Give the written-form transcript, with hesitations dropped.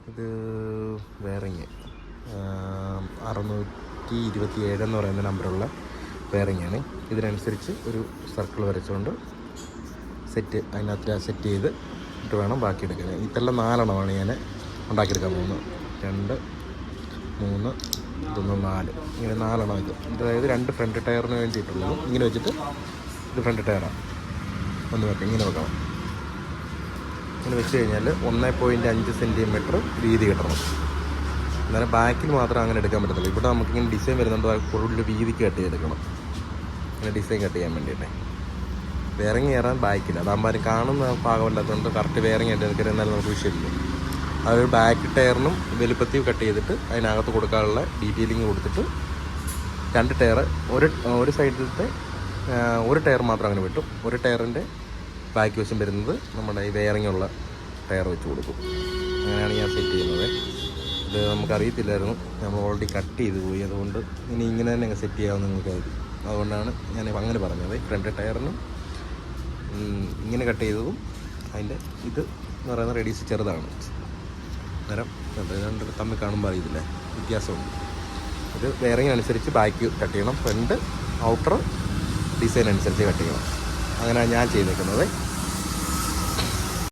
ഇത് ബെയറിങ് 627 എന്ന് പറയുന്ന നമ്പറുള്ള ബെയറിങ്ങാണ്. ഇതിനനുസരിച്ച് ഒരു സർക്കിൾ വരച്ചുകൊണ്ട് അതിനകത്ത് സെറ്റ് ചെയ്ത് ഇട്ട് വേണം ബാക്കി എടുക്കാൻ. ഇതെല്ലാം 4 എണ്ണമാണ് ഞാൻ ഉണ്ടാക്കിയെടുക്കാൻ പോകുന്നത്. 2, 3, ഇതൊന്ന് 4, ഇങ്ങനെ 4 എണ്ണം ഇത്. അതായത് 2 ഫ്രണ്ട് ടയറിന് വേണ്ടിയിട്ടുള്ളത്. ഇങ്ങനെ വെച്ചിട്ട് ഇത് ഫ്രണ്ട് ടയറാണ്. ഒന്ന് വെക്കാം, ഇങ്ങനെ വെക്കണം. ഇങ്ങനെ വെച്ച് കഴിഞ്ഞാൽ 1.5 സെൻറ്റിമീറ്റർ വീതി കിട്ടണം. എന്നാലും ബാക്കിൽ മാത്രം അങ്ങനെ എടുക്കാൻ പറ്റത്തില്ല. ഇവിടെ നമുക്കിങ്ങനെ ഡിസൈൻ വരുന്നുണ്ട്, കൂടുതൽ വീതിക്ക് കട്ട് ചെയ്തെടുക്കണം. ഇങ്ങനെ ഡിസൈൻ കട്ട് ചെയ്യാൻ വേണ്ടിയിട്ടേ വേറിങ് കയറാൻ ബാക്കില്ല. അതാകുമ്പോൾ ആരും കാണുന്ന ഭാഗമല്ലാത്തതുകൊണ്ട് കറക്റ്റ് വേറിങ് ആയിട്ട് എടുക്കരുത്. എന്നാലും നമുക്ക് വിഷയമില്ല. അതൊരു ബാക്ക് ടയറിനും വലുപ്പത്തിൽ കട്ട് ചെയ്തിട്ട് അതിനകത്ത് കൊടുക്കാനുള്ള ഡീറ്റെയിലിങ് കൊടുത്തിട്ട് 2 ടയർ ഒരു സൈഡിലത്തെ ഒരു ടയർ മാത്രം അങ്ങനെ വിട്ടും. ഒരു ടയറിൻ്റെ ബാക്ക് വശം വരുന്നത് നമ്മുടെ ഈ വേറിങ്ങുള്ള ടയർ വെച്ച് കൊടുക്കും. അങ്ങനെയാണ് ഞാൻ സെറ്റ് ചെയ്യുന്നത്. ഇത് നമുക്കറിയത്തില്ലായിരുന്നു, നമ്മൾ ഓൾറെഡി കട്ട് ചെയ്ത് പോയി. അതുകൊണ്ട് ഇനി ഇങ്ങനെ തന്നെ സെറ്റ് ചെയ്യാമെന്ന് നിങ്ങൾക്കായിരിക്കും. അതുകൊണ്ടാണ് ഞാൻ അങ്ങനെ പറഞ്ഞത്. ഫ്രണ്ട് ടയറിനും ഇങ്ങനെ കട്ട് ചെയ്തതും അതിൻ്റെ ഇത് എന്ന് പറയുന്ന റേഡിയസ് ചെറുതാണ്. അന്നേരം രണ്ട് തമ്മിൽ കാണുമ്പോൾ അറിയത്തില്ലേ, വ്യത്യാസമുണ്ട്. ഇത് വേറിങ്ങിനനുസരിച്ച് ബാക്ക് കട്ട് ചെയ്യണം, ഫ്രണ്ട് ഔട്ടർ ഡിസൈൻ അനുസരിച്ച് കട്ട് ചെയ്യണം. അങ്ങനെയാണ് ഞാൻ ചെയ്തേക്കുന്നത്.